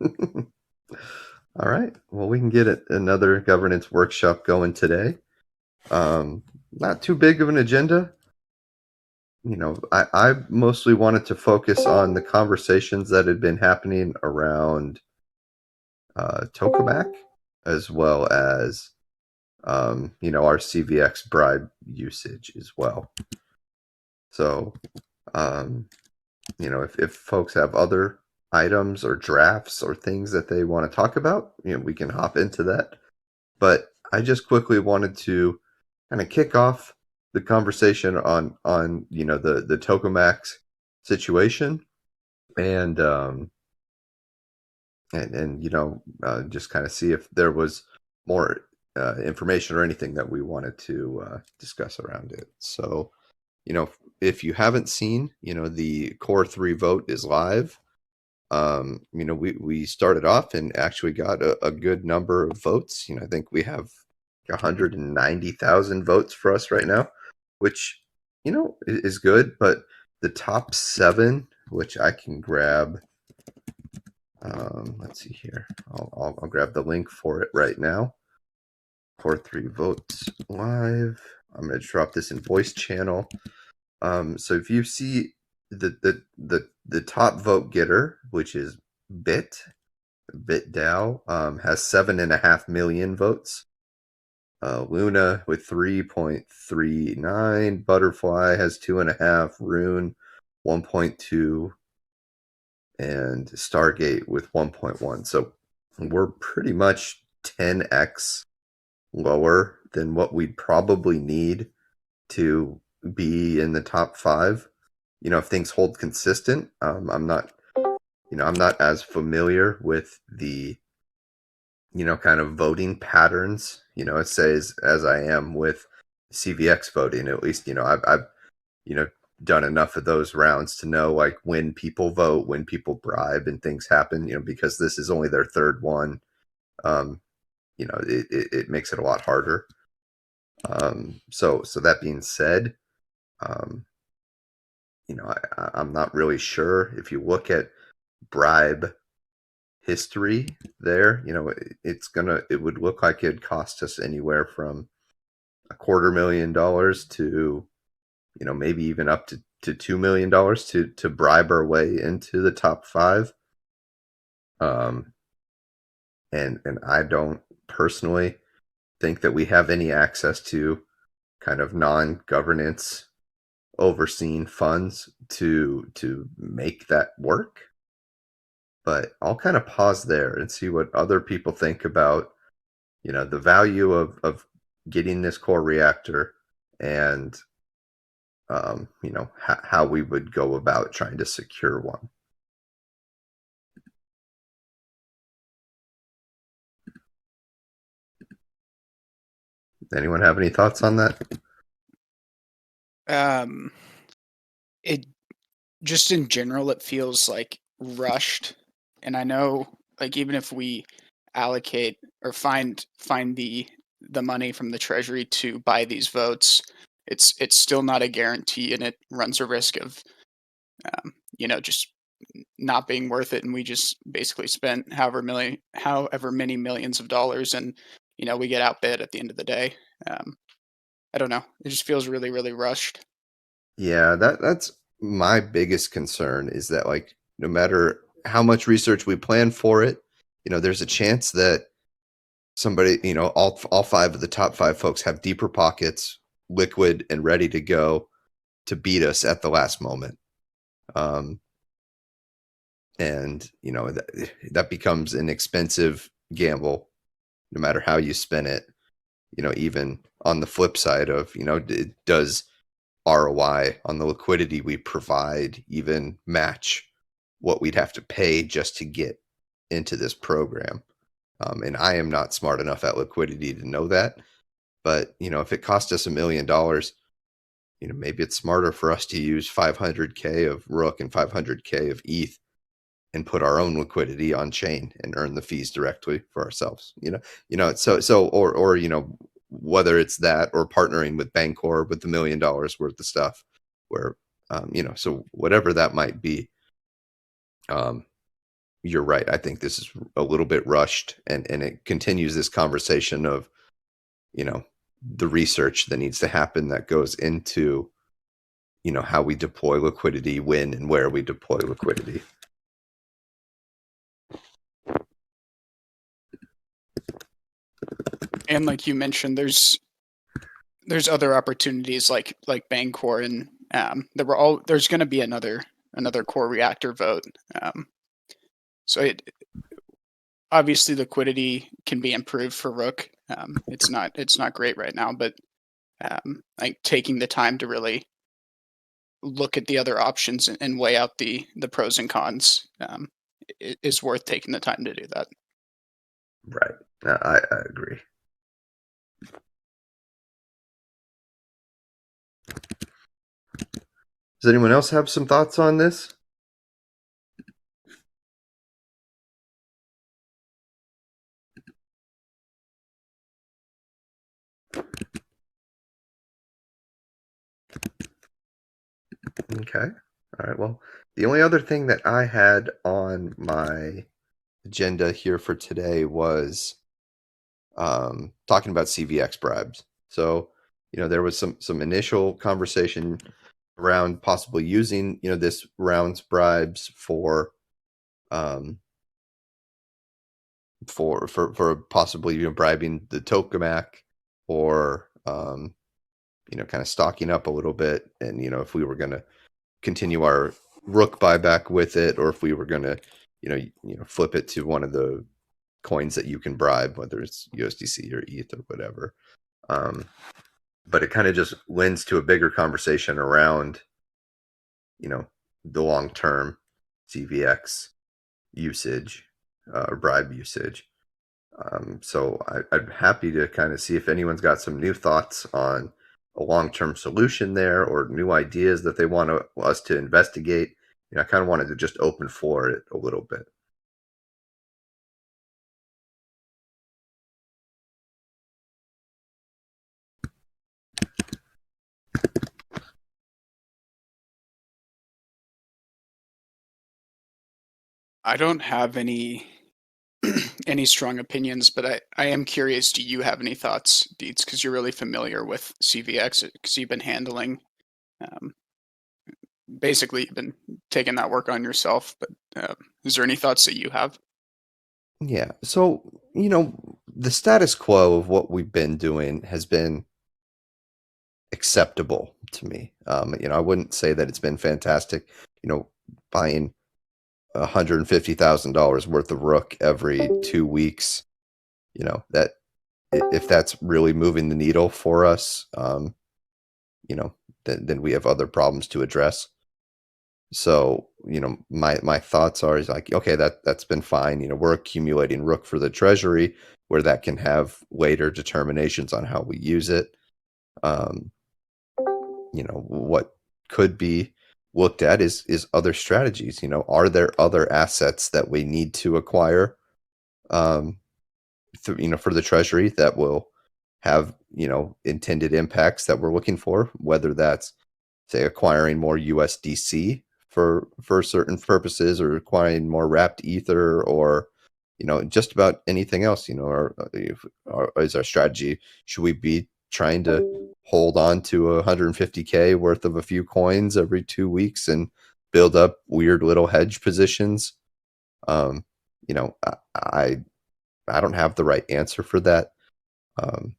All right. Well, we can get another governance workshop going today. Not too big of an agenda. I mostly wanted to focus on the conversations that had been happening around tokamak, as well as our CVX bribe usage as well. So, um, if folks have other items or drafts or things that they want to talk about, we can hop into that. But I just quickly wanted to kind of kick off the conversation on the tokamak situation, and just kind of see if there was more information or anything that we wanted to discuss around it. So, if you haven't seen, the Core 3 vote is live. We started off and actually got a good number of votes. I think we have 190,000 votes for us right now, which, is good. But the top 7, which I can grab, let's see here. I'll grab the link for it right now. Core 3 votes live. I'm going to drop this in voice channel. So if you see the top vote getter, which is BitDAO, has 7.5 million votes. Luna with 3.39, Butterfly has 2.5, Rune 1.2, and Stargate with 1.1. So we're pretty much 10x lower than what we'd probably need to be in the top 5. If things hold consistent. I'm not as familiar with the kind of voting patterns, it says, as I am with CVX voting. At least, I've done enough of those rounds to know like when people vote, when people bribe, and things happen. Because this is only their third one. It makes it a lot harder. So that being said, I'm not really sure. If you look at bribe history there, it would look like it'd cost us anywhere from $250,000 to, maybe even up to $2 million to bribe our way into the top 5. And I don't personally think that we have any access to kind of non-governance overseen funds to make that work. But I'll kind of pause there and see what other people think about, the value of getting this core reactor, and how we would go about trying to secure one. Anyone have any thoughts on that? It just in general, it feels like rushed, and I know, like, even if we allocate or find the money from the treasury to buy these votes, it's still not a guarantee, and it runs a risk of just not being worth it, and we just basically spent however many millions of dollars, and we get outbid at the end of the day. I don't know. It just feels really, really rushed. Yeah, that's my biggest concern, is that, like, no matter how much research we plan for it, there's a chance that somebody, all 5 of the top 5 folks have deeper pockets, liquid and ready to go to beat us at the last moment. And that becomes an expensive gamble, no matter how you spin it. Even on the flip side of, does ROI on the liquidity we provide even match what we'd have to pay just to get into this program? And I am not smart enough at liquidity to know that. But, if it cost us $1 million, maybe it's smarter for us to use 500K of Rook and 500K of ETH and put our own liquidity on chain and earn the fees directly for ourselves. Whether it's that or partnering with Bancor with the $1 million worth of stuff, where so whatever that might be. you're right. I think this is a little bit rushed, and it continues this conversation of, the research that needs to happen that goes into, how we deploy liquidity, when and where we deploy liquidity. And like you mentioned, there's other opportunities like Bangkor, and there's going to be another core reactor vote. So obviously liquidity can be improved for Rook. It's not great right now, but like taking the time to really look at the other options and weigh out the pros and cons is worth taking the time to do that. Right. I agree. Does anyone else have some thoughts on this? Okay. All right. Well, the only other thing that I had on my agenda here for today was talking about CVX bribes. So, there was some initial conversation around possibly using, this round's bribes um, for possibly, bribing the tokamak, or kind of stocking up a little bit, and if we were going to continue our Rook buyback with it, or if we were going to flip it to one of the coins that you can bribe, whether it's USDC or ETH or whatever. But it kind of just lends to a bigger conversation around the long term CVX usage, or bribe usage. So I'm happy to kind of see if anyone's got some new thoughts on a long-term solution there, or new ideas that they want us to investigate. I kind of wanted to just open floor it a little bit. I don't have any any strong opinions, but I am curious. Do you have any thoughts, Deets? Because you're really familiar with CVX, because you've been handling, um, basically, you've been taking that work on yourself. But is there any thoughts that you have? Yeah. So, the status quo of what we've been doing has been acceptable to me. I wouldn't say that it's been fantastic. Buying $150,000 worth of Rook every 2 weeks. That, if that's really moving the needle for us, then we have other problems to address. So, my thoughts are, is like, okay, that's been fine. We're accumulating Rook for the treasury, where that can have later determinations on how we use it. Um, what could be looked at is other strategies. Are there other assets that we need to acquire, for the treasury, that will have, intended impacts that we're looking for, whether that's, say, acquiring more USDC for certain purposes, or acquiring more wrapped ether, or just about anything else. Is our strategy, should we be trying to hold on to 150K worth of a few coins every 2 weeks and build up weird little hedge positions? um I I don't have the right answer for that. um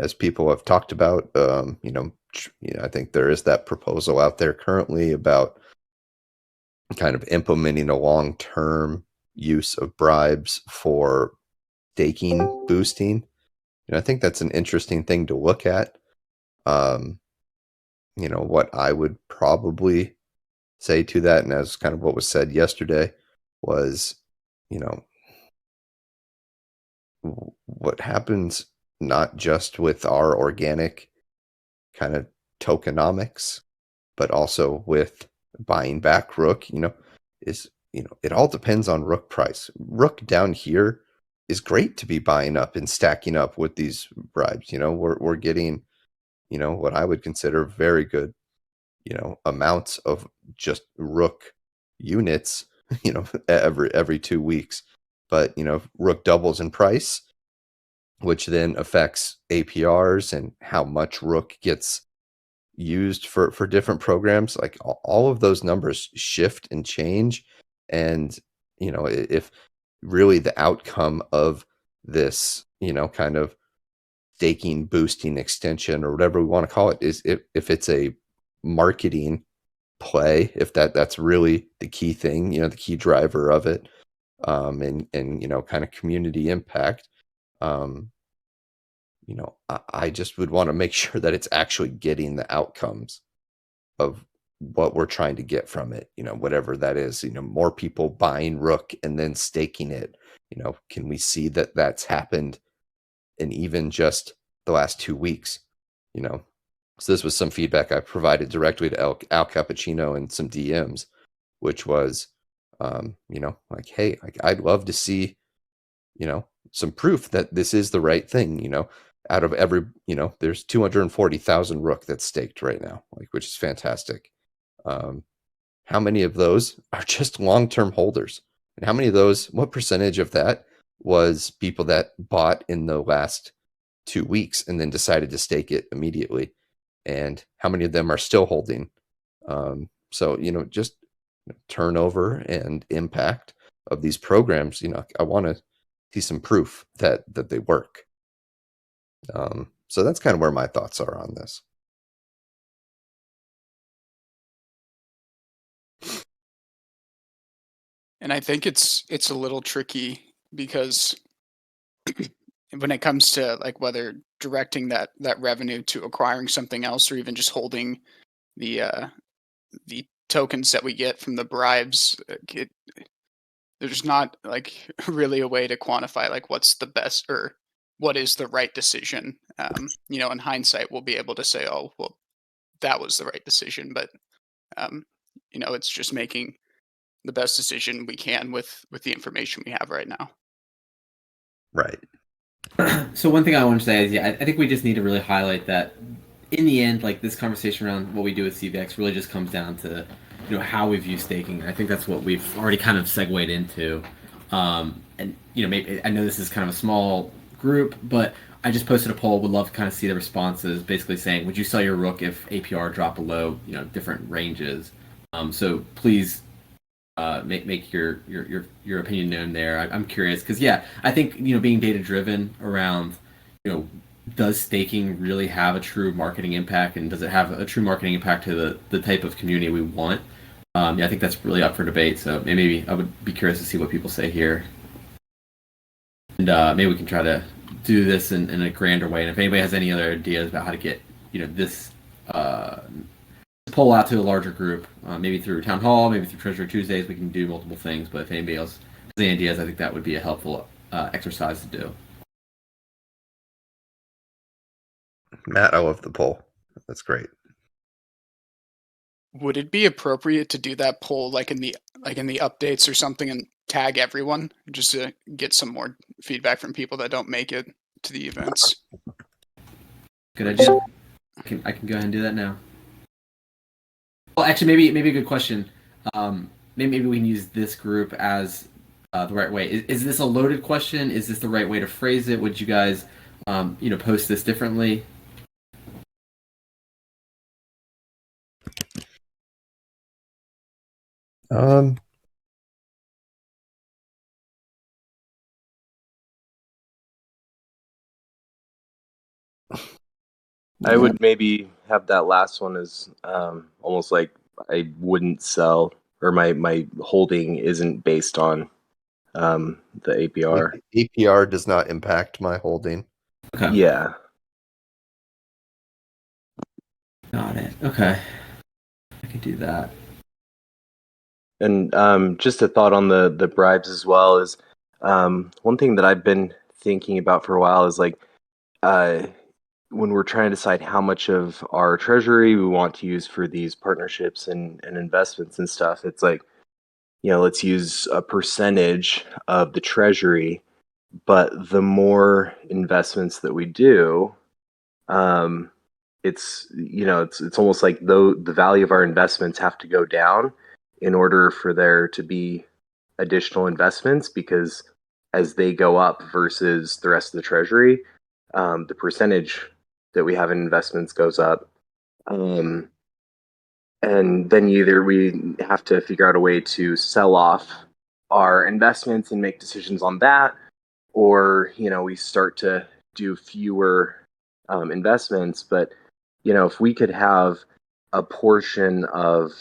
as people have talked about, I think there is that proposal out there currently about kind of implementing a long-term use of bribes for staking boosting. I think that's an interesting thing to look at. Um, what I would probably say to that, and as kind of what was said yesterday, was, you know, what happens not just with our organic kind of tokenomics, but also with buying back Rook, is, it all depends on Rook price. Rook down here is great to be buying up and stacking up with these bribes. We're getting, what I would consider very good, amounts of just Rook units every 2 weeks. But Rook doubles in price, which then affects APRs and how much Rook gets used for different programs. Like all of those numbers shift and change. And if really the outcome of this kind of staking boosting extension or whatever we want to call it is if it's a marketing play, if that's really the key thing, the key driver of it, and kind of community impact, I just would want to make sure that it's actually getting the outcomes of what we're trying to get from it, whatever that is, more people buying Rook and then staking it. Can we see that that's happened in even just the last 2 weeks? So this was some feedback I provided directly to Al Cappuccino and some DMs, which was, like, hey, like I'd love to see, some proof that this is the right thing. Out of every, there's 240,000 Rook that's staked right now, like, which is fantastic. How many of those are just long-term holders? And how many of those, what percentage of that was people that bought in the last 2 weeks and then decided to stake it immediately? And how many of them are still holding? So, just turnover and impact of these programs, I want to see some proof that they work. So that's kind of where my thoughts are on this. And I think it's a little tricky because when it comes to like whether directing that revenue to acquiring something else or even just holding the tokens that we get from the bribes, there's not like really a way to quantify like what's the best or what is the right decision. In hindsight, we'll be able to say, oh, well, that was the right decision, but it's just making the best decision we can with the information we have right now. Right. So one thing I want to say is, I think we just need to really highlight that in the end, like this conversation around what we do with CVX really just comes down to, how we view staking. I think that's what we've already kind of segued into. And, maybe I know this is kind of a small group, but I just posted a poll. Would love to kind of see the responses, basically saying, would you sell your Rook if APR dropped below, different ranges? So please make your opinion known there. I'm curious because I think being data driven around does staking really have a true marketing impact, and does it have a true marketing impact to the type of community we want? I think that's really up for debate. So maybe I would be curious to see what people say here, and maybe we can try to do this in a grander way. And if anybody has any other ideas about how to get this poll out to a larger group, maybe through Town Hall, maybe through Treasury Tuesdays, we can do multiple things. But if anybody else has any ideas, I think that would be a helpful exercise to do. Matt, I love the poll. That's great. Would it be appropriate to do that poll like in the updates or something and tag everyone just to get some more feedback from people that don't make it to the events? Good idea. I can go ahead and do that now. Well, actually, maybe a good question. Maybe we can use this group as the right way. Is this a loaded question? Is this the right way to phrase it? Would you guys, post this differently? I would maybe have that last one as almost like I wouldn't sell, or my holding isn't based on the APR. APR does not impact my holding. Okay. Yeah. Got it. Okay. I could do that. And just a thought on the bribes as well is one thing that I've been thinking about for a while is like when we're trying to decide how much of our treasury we want to use for these partnerships and investments and stuff, it's like, let's use a percentage of the treasury, but the more investments that we do, it's almost like though the value of our investments have to go down in order for there to be additional investments, because as they go up versus the rest of the treasury, the percentage that we have in investments goes up. And then either we have to figure out a way to sell off our investments and make decisions on that, or we start to do fewer investments. But if we could have a portion of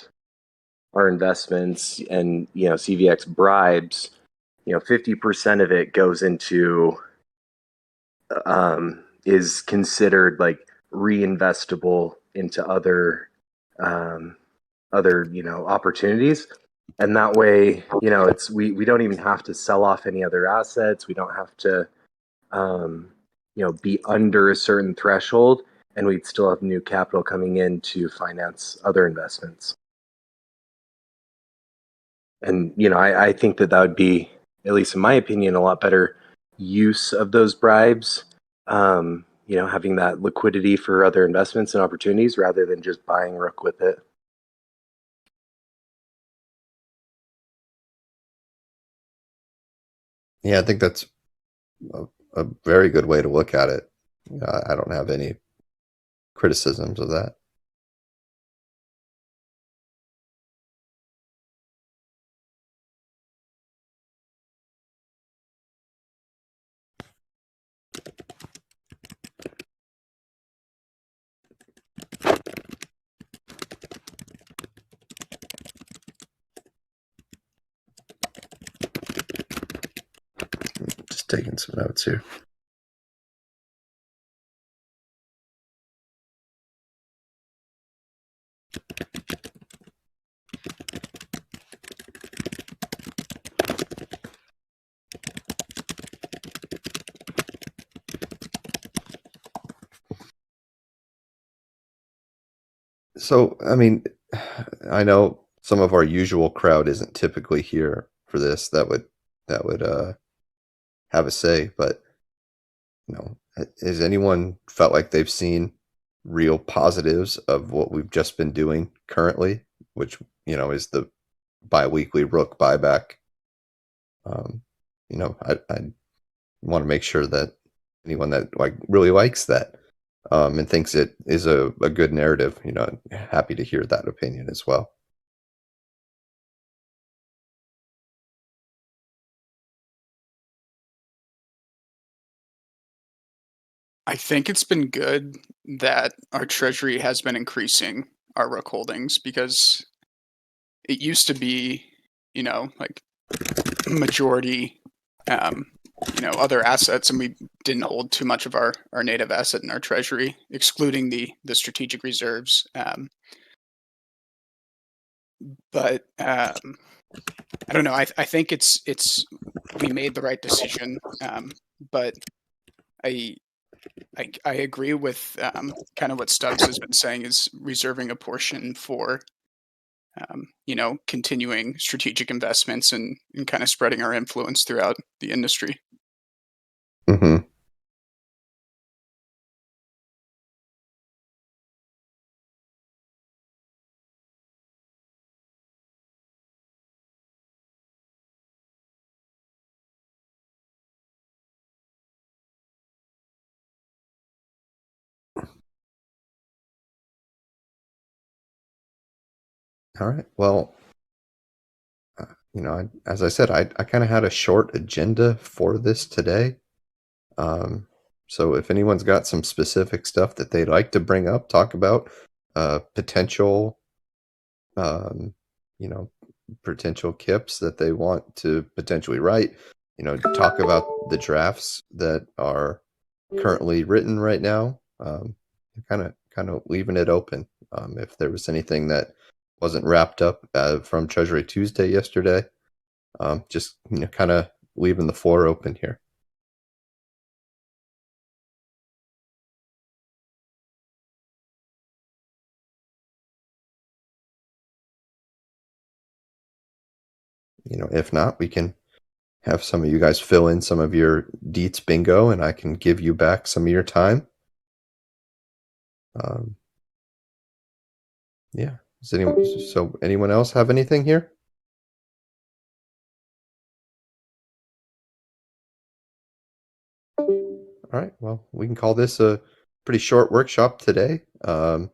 our investments and CVX bribes, 50% of it goes into is considered like reinvestable into other opportunities. And that way, it's we don't even have to sell off any other assets. We don't have to be under a certain threshold, and we'd still have new capital coming in to finance other investments. And I think that would be, at least in my opinion, a lot better use of those bribes. Having that liquidity for other investments and opportunities rather than just buying Rook with it. Yeah, I think that's a very good way to look at it. I don't have any criticisms of that. Just taking some notes here. So, I mean, I know some of our usual crowd isn't typically here for this. That would have a say, but has anyone felt like they've seen real positives of what we've just been doing currently, which is the bi-weekly Rook buyback? I want to make sure that anyone that really likes that and thinks it is a good narrative, happy to hear that opinion as well. I think it's been good that our treasury has been increasing our Rook holdings, because it used to be, like majority, other assets, and we didn't hold too much of our native asset in our treasury, excluding the strategic reserves. But I don't know. I think it's we made the right decision. But I agree with kind of what Stubbs has been saying, is reserving a portion for continuing strategic investments and kind of spreading our influence throughout the industry. Mm-hmm. All right. Well, as I said, I kind of had a short agenda for this today. So if anyone's got some specific stuff that they'd like to bring up, talk about, potential, um, potential KIPs that they want to potentially write, talk about the drafts that are currently written right now, kind of leaving it open. If there was anything that wasn't wrapped up from Treasury Tuesday yesterday, just kind of leaving the floor open here. If not, we can have some of you guys fill in some of your deets bingo, and I can give you back some of your time. Yeah. Does anyone else have anything here? All right. Well, we can call this a pretty short workshop today. So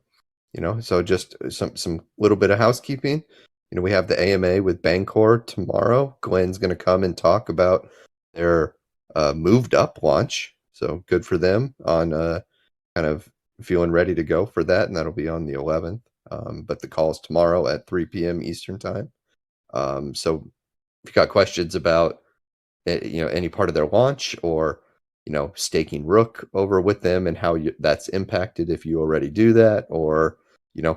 just some little bit of housekeeping. We have the AMA with Bancor tomorrow. Glenn's going to come and talk about their moved up launch. So good for them on kind of feeling ready to go for that, and that'll be on the 11th. But the call is tomorrow at 3 p.m. Eastern time. So if you got questions about any part of their launch, or staking Rook over with them and how that's impacted if you already do that, or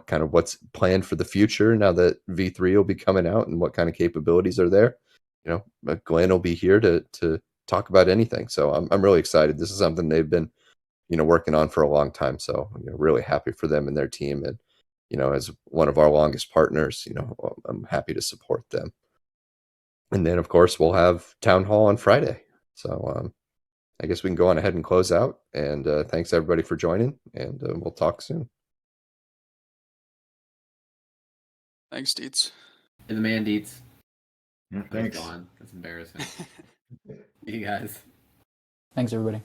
kind of what's planned for the future now that V3 will be coming out and what kind of capabilities are there, Glenn will be here to talk about anything. So I'm really excited. This is something they've been working on for a long time. So really happy for them and their team, and as one of our longest partners, I'm happy to support them. And then, of course, we'll have town hall on Friday. So I guess we can go on ahead and close out. And thanks everybody for joining, and we'll talk soon. Thanks, Deets. You're the man, Deets. Yeah, thanks. Gone. That's embarrassing. You guys. Thanks, everybody.